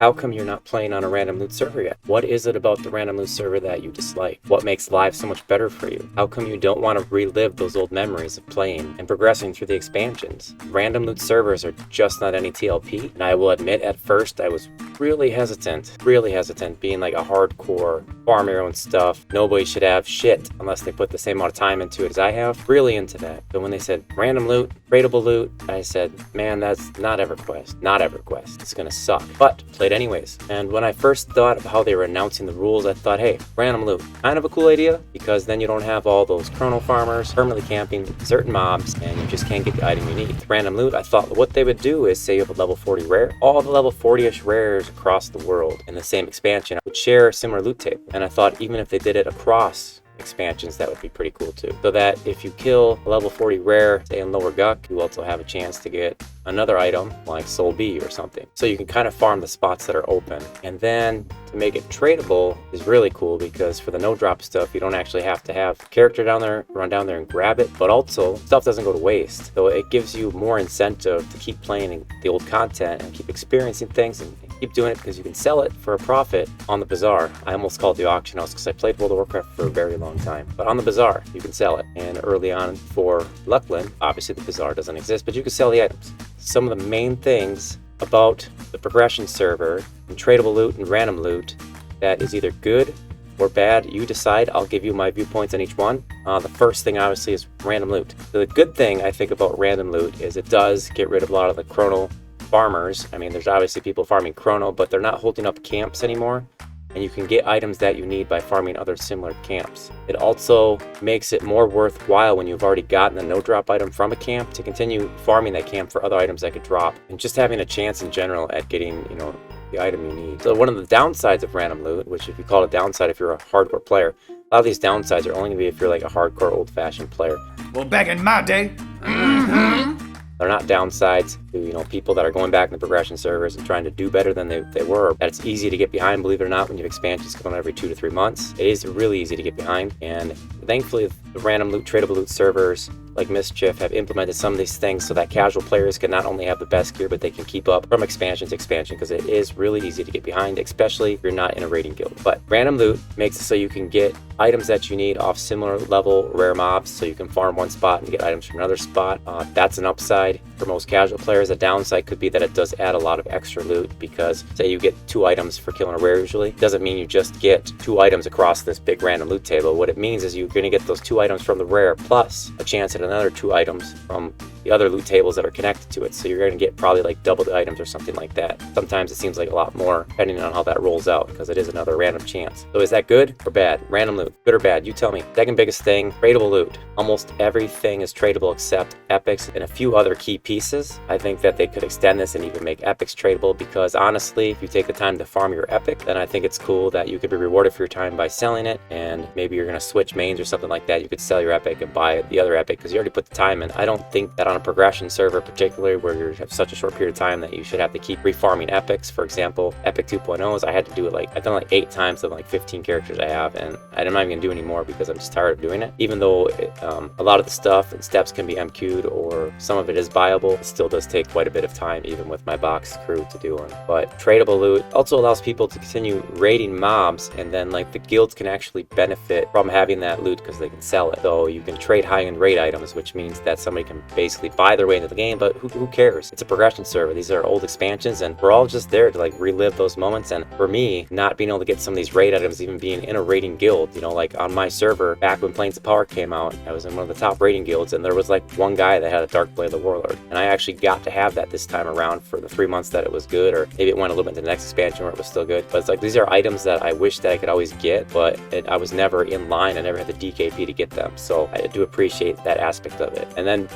How come you're not playing on a random loot server yet? What is it about the random loot server that you dislike? What makes live so much better for you? How come you don't want to relive those old memories of playing and progressing through the expansions? Random loot servers are just not any TLP, and I will admit at first I was really hesitant, being like a hardcore farm your own stuff. Nobody should have shit unless they put the same amount of time into it as I have. Really into that. But when they said random loot, tradable loot, I said, man, that's not Everquest. Not Everquest. It's gonna suck. But played anyways. And when I first thought of how they were announcing the rules, I thought, hey, random loot, kind of a cool idea, because then you don't have all those chrono farmers permanently camping certain mobs, and you just can't get the item you need. With random loot, I thought what they would do is say you have a level 40 rare, all the level 40-ish rares across the world in the same expansion would share a similar loot table. And I thought even if they did it across expansions, that would be pretty cool too. So that if you kill a level 40 rare, say in Lower Guck, you also have a chance to get another item like Soul B or something. So you can kind of farm the spots that are open. And then to make it tradable is really cool, because for the no drop stuff, you don't actually have to have a character down there, run down there and grab it, but also stuff doesn't go to waste. So it gives you more incentive to keep playing the old content and keep experiencing things and keep doing it, because you can sell it for a profit on the bazaar. I almost called the auction house because I played World of Warcraft for a very long time. But on the bazaar, you can sell it. And early on for Luckland, obviously the bazaar doesn't exist, but you can sell the items. Some of the main things about the progression server and tradable loot and random loot that is either good or bad, you decide. I'll give you my viewpoints on each one. The first thing obviously is random loot. The good thing I think about random loot is it does get rid of a lot of the chrono farmers. I mean, there's obviously people farming chrono, but they're not holding up camps anymore, and you can get items that you need by farming other similar camps. It also makes it more worthwhile when you've already gotten a no drop item from a camp to continue farming that camp for other items that could drop, and just having a chance in general at getting, the item you need. So one of the downsides of random loot, which if you call it a downside if you're a hardcore player, a lot of these downsides are only gonna be if you're like a hardcore old-fashioned player. Well, back in my day. They're not downsides to, people that are going back in the progression servers and trying to do better than they were. That it's easy to get behind, believe it or not, when you have expansions coming every 2 to 3 months. It is really easy to get behind, and thankfully the random loot, tradable loot servers like Mischief have implemented some of these things so that casual players can not only have the best gear, but they can keep up from expansion to expansion, because it is really easy to get behind, especially if you're not in a raiding guild. But random loot makes it so you can get items that you need off similar level rare mobs, so you can farm one spot and get items from another spot. That's an upside for most casual players. A downside could be that it does add a lot of extra loot, because say you get 2 items for killing a rare usually. It doesn't mean you just get 2 items across this big random loot table. What it means is you're going to get those 2 items from the rare plus a chance at another 2 items from the other loot tables that are connected to it. So you're going to get probably like double the items or something like that. Sometimes it seems like a lot more depending on how that rolls out, because it is another random chance. So is that good or bad? Random loot, good or bad? You tell me. Second biggest thing, tradable loot. Almost everything is tradable except epics and a few other key pieces. I think that they could extend this and even make epics tradable, because honestly, if you take the time to farm your epic, then I think it's cool that you could be rewarded for your time by selling it, and maybe you're going to switch mains or something like that. You could sell your epic and buy the other epic because you already put the time in. I don't think that on a progression server, particularly where you have such a short period of time, that you should have to keep refarming epics. For example, Epic 2.0s, I had to do it I've done 8 times of 15 characters I have, and I'm not even going to do anymore because I'm just tired of doing it. Even though a lot of the stuff and steps can be MQ'd, or some of it is viable, it still does take quite a bit of time, even with my box crew, to do them. But tradable loot also allows people to continue raiding mobs, and then the guilds can actually benefit from having that loot because they can sell it. So you can trade high-end raid items, which means that somebody can basically buy their way into the game, but who cares? It's a progression server. These are old expansions, and we're all just there to relive those moments. And for me, not being able to get some of these raid items, even being in a raiding guild, on my server, back when Planes of Power came out, I was in one of the top raiding guilds, and there was one guy that had a Dark Blade of the Warlord, and I actually got to have that this time around for the 3 months that it was good, or maybe it went a little bit into the next expansion where it was still good. But it's these are items that I wish that I could always get, but I was never in line. I never had the DKP to get them, so I do appreciate that aspect of it. And then,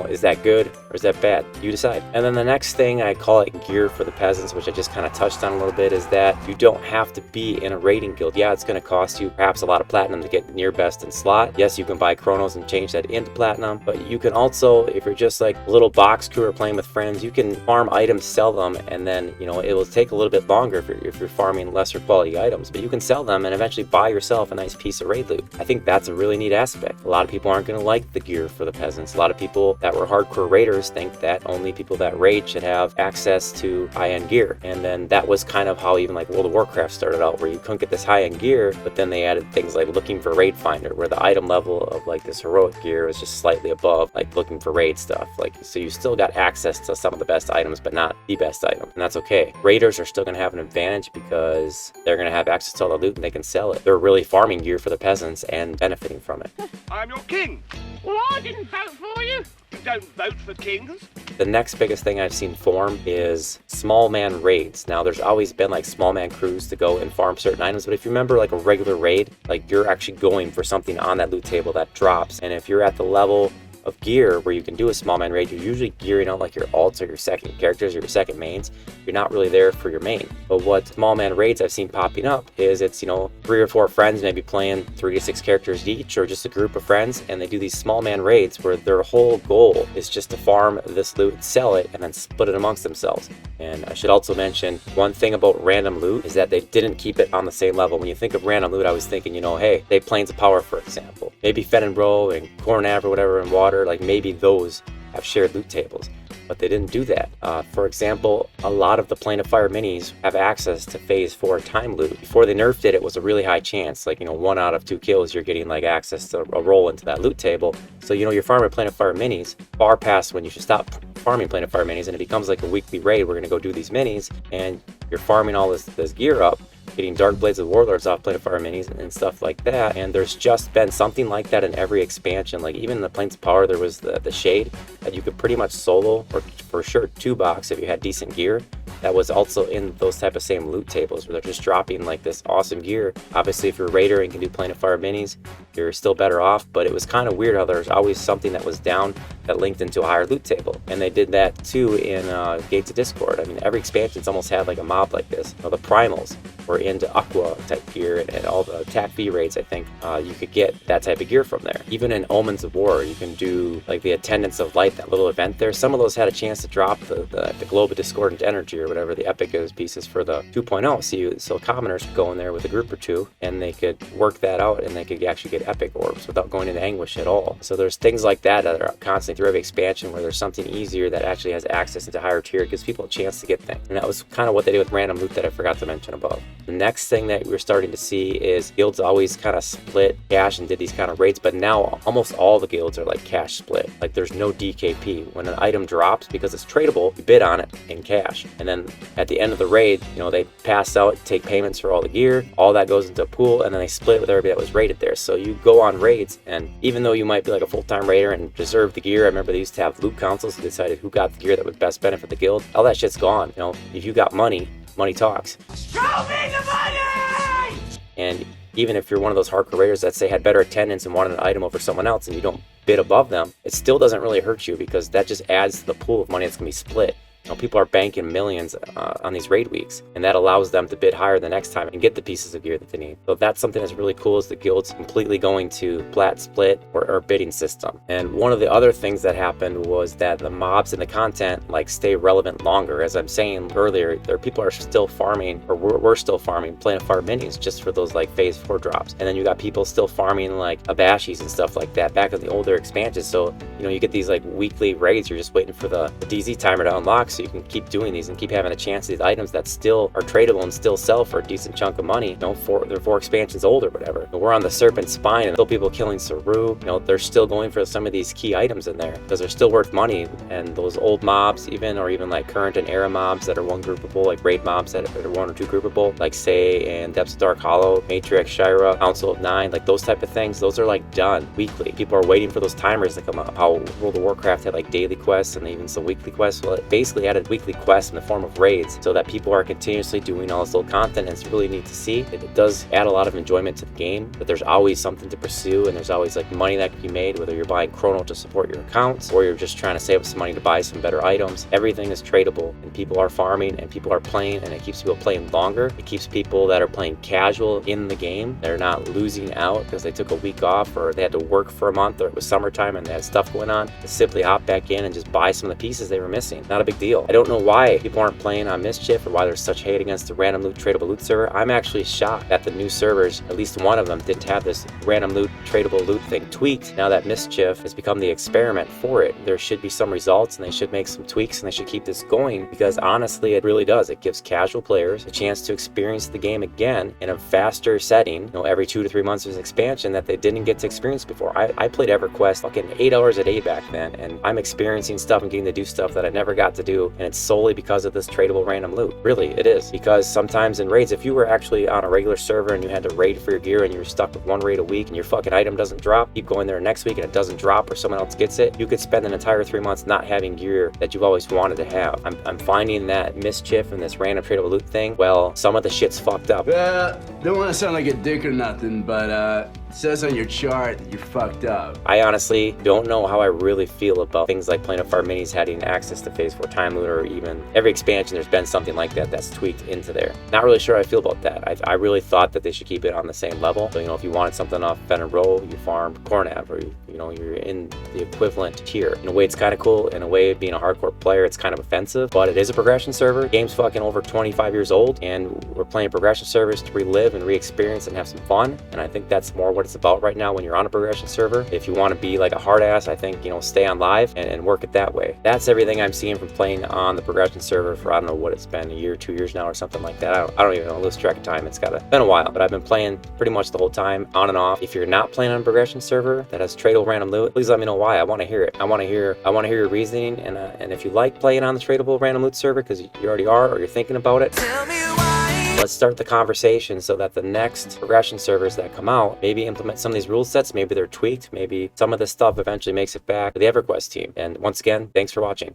is that good or is that bad? You decide. And then the next thing, I call it gear for the peasants, which I just kind of touched on a little bit, is that you don't have to be in a raiding guild. Yeah, it's going to cost you perhaps a lot of platinum to get near best in slot. Yes, you can buy chronos and change that into platinum, but you can also, if you're just a little box crew or playing with friends, you can farm items, sell them, and then, you know, it will take a little bit longer if you're farming lesser quality items, but you can sell them and eventually buy yourself a nice piece of raid loot. I think that's a really neat aspect. A lot of people aren't going to like the gear for the peasants. A lot of people that were hardcore raiders think that only people that raid should have access to high-end gear. And then that was kind of how even like World of Warcraft started out, where you couldn't get this high-end gear, but then they added things like looking for raid finder, where the item level of like this heroic gear was just slightly above like looking for raid stuff. Like, so you still got access to some of the best items, but not the best item. And that's okay. Raiders are still going to have an advantage because they're going to have access to all the loot and they can sell it. They're really farming gear for the peasants and benefiting from it. I'm your king. Well, I didn't vote for you. You don't vote for kings. The next biggest thing I've seen form is small man raids. Now, there's always been like small man crews to go and farm certain items, but if you remember like a regular raid, like you're actually going for something on that loot table that drops. And if you're at the level of gear where you can do a small man raid, you're usually gearing out like your alts or your second characters or your second mains. You're not really there for your main. But what small man raids I've seen popping up is it's, you know, 3 or 4 friends maybe playing 3 to 6 characters each, or just a group of friends, and they do these small man raids where their whole goal is just to farm this loot, sell it, and then split it amongst themselves. And I should also mention one thing about random loot is that they didn't keep it on the same level. When you think of random loot, I was thinking, you know, hey, they Plains of Power, for example, maybe Fen and Bro and Cornav or whatever and Water, like maybe those have shared loot tables, but they didn't do that. For example, a lot of the Plane of Fire minis have access to phase 4 time loot. Before they nerfed it, it was a really high chance, like, you know, 1 out of 2 kills, you're getting like access to a roll into that loot table. So, you know, you're farming Plane of Fire minis far past when you should stop farming Plane of Fire minis, and it becomes like a weekly raid. We're gonna go do these minis, and you're farming all this gear up, getting Dark Blades of Warlords off Plane of Fire minis and stuff like that. And there's just been something like that in every expansion. Like even in the Plains of Power, there was the Shade that you could pretty much solo, or for sure 2-box if you had decent gear. That was also in those type of same loot tables where they're just dropping like this awesome gear. Obviously, if you're a raider and can do Plane of Fire minis, you're still better off, but it was kind of weird how there's always something that was down that linked into a higher loot table. And they did that too in Gates of Discord. I mean, every expansion's almost had like a mob like this. You know, the Primals were into Aqua type gear, and all the attack V raids, I think you could get that type of gear from there. Even in Omens of War, you can do like the Attendants of Light, that little event there. Some of those had a chance to drop the Globe of Discordant Energy or whatever the epic is pieces for the 2.0. So commoners could go in there with a group or 2 and they could work that out, and they could actually get epic orbs without going into anguish at all. So there's things like that that are constantly through every expansion where there's something easier that actually has access into higher tier. It gives people a chance to get things. And that was kind of what they did with random loot that I forgot to mention above. The next thing that we're starting to see is guilds always kind of split cash and did these kind of raids, but now almost all the guilds are like cash split. Like there's no DKP. When an item drops, because it's tradable, you bid on it in cash. And then at the end of the raid, you know, they pass out, take payments for all the gear, all that goes into a pool, and then they split with everybody that was raided there. So you go on raids, and even though you might be like a full-time raider and deserve the gear, I remember they used to have loot councils who decided who got the gear that would best benefit the guild. All that shit's gone. You know, if you got money, money talks. Show me the money! And even if you're one of those hardcore raiders that say had better attendance and wanted an item over someone else, and you don't bid above them, it still doesn't really hurt you, because that just adds to the pool of money that's gonna be split. You know, people are banking millions on these raid weeks, and that allows them to bid higher the next time and get the pieces of gear that they need. So that's something that's really cool, is the guilds completely going to flat split or bidding system. And one of the other things that happened was that the mobs and the content like stay relevant longer. As I'm saying earlier, people are still farming, or we're still farming Plane of Fire minis just for those like phase 4 drops. And then you got people still farming like Abashis and stuff like that back in the older expansions. So, you know, you get these like weekly raids, you're just waiting for the DZ timer to unlock, so you can keep doing these and keep having a chance at these items that still are tradable and still sell for a decent chunk of money. You know, they're 4 expansions old or whatever. But we're on the Serpent Spine, and still people killing Saru. You know, they're still going for some of these key items in there because they're still worth money. And those old mobs, even like current and era mobs that are 1 groupable, like raid mobs that are 1 or 2 groupable, like Say and Depths of Dark Hollow, Matrix, Shira, Council of 9, like those type of things, those are like done weekly. People are waiting for those timers to come up. How World of Warcraft had like daily quests and even some weekly quests. Well, basically actually added weekly quests in the form of raids so that people are continuously doing all this little content, and it's really neat to see. It does add a lot of enjoyment to the game, but there's always something to pursue, and there's always like money that can be made, whether you're buying chrono to support your accounts or you're just trying to save up some money to buy some better items. Everything is tradable, and people are farming and people are playing, and it keeps people playing longer. It keeps people that are playing casual in the game. They're not losing out because they took a week off or they had to work for a month or it was summertime and they had stuff going on, to simply hop back in and just buy some of the pieces they were missing. Not a big deal. I don't know why people aren't playing on Mischief or why there's such hate against the random loot tradable loot server. I'm actually shocked that the new servers, at least one of them, didn't have this random loot tradable loot thing tweaked. Now that Mischief has become the experiment for it, there should be some results and they should make some tweaks and they should keep this going, because honestly it really does. It gives casual players a chance to experience the game again in a faster setting. You know, every 2 to 3 months there's an expansion that they didn't get to experience before. I played Everquest fucking 8 hours a day back then, and I'm experiencing stuff and getting to do stuff that I never got to do, and it's solely because of this tradable random loot. Really, it is. Because sometimes in raids, if you were actually on a regular server and you had to raid for your gear and you were stuck with 1 raid a week and your fucking item doesn't drop, keep going there next week and it doesn't drop or someone else gets it, you could spend an entire 3 months not having gear that you've always wanted to have. I'm finding that Mischief and this random tradable loot thing, well, some of the shit's fucked up. Don't want to sound like a dick or nothing, but it says on your chart that you're fucked up. I honestly don't know how I really feel about things like Planet Fire Minis having access to Phase 4 Time Loot, or even every expansion there's been something like that that's tweaked into there. Not really sure how I feel about that. I really thought that they should keep it on the same level. So, you know, if you wanted something off Fen and Roll, you farmed Cornav, or you're in the equivalent tier. In a way, it's kind of cool. In a way, being a hardcore player, it's kind of offensive, but it is a progression server. The game's fucking over 25 years old, and we're playing progression servers to relive and re-experience and have some fun. And I think that's more what it's about right now when you're on a progression server. If you want to be like a hard ass, I think, you know, stay on live and work it that way. That's everything I'm seeing from playing on the progression server for, I don't know what it's been, a year, 2 years now or something like that. I don't even know, lose track of time. It's been a while, but I've been playing pretty much the whole time, on and off. If you're not playing on a progression server that has tradable random loot, please let me know why. I want to hear it. I want to hear your reasoning, and if you like playing on the tradable random loot server because you already are, or you're thinking about it, tell me why. Let's start the conversation so that the next progression servers that come out maybe implement some of these rule sets. Maybe they're tweaked. Maybe some of this stuff eventually makes it back to the Everquest team. And once again, thanks for watching.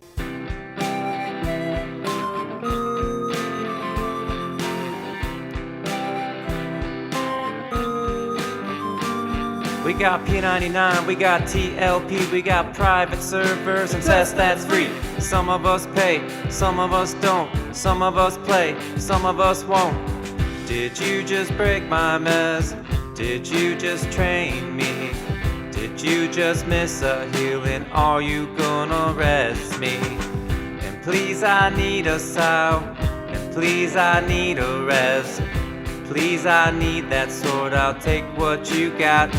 We got P99, we got TLP, we got private servers and tests that's free. Some of us pay, some of us don't, some of us play, some of us won't. Did you just break my mess? Did you just train me? Did you just miss a healing? Are you gonna rest me? And please I need a sow, and please I need a rest. Please I need that sword, I'll take what you got.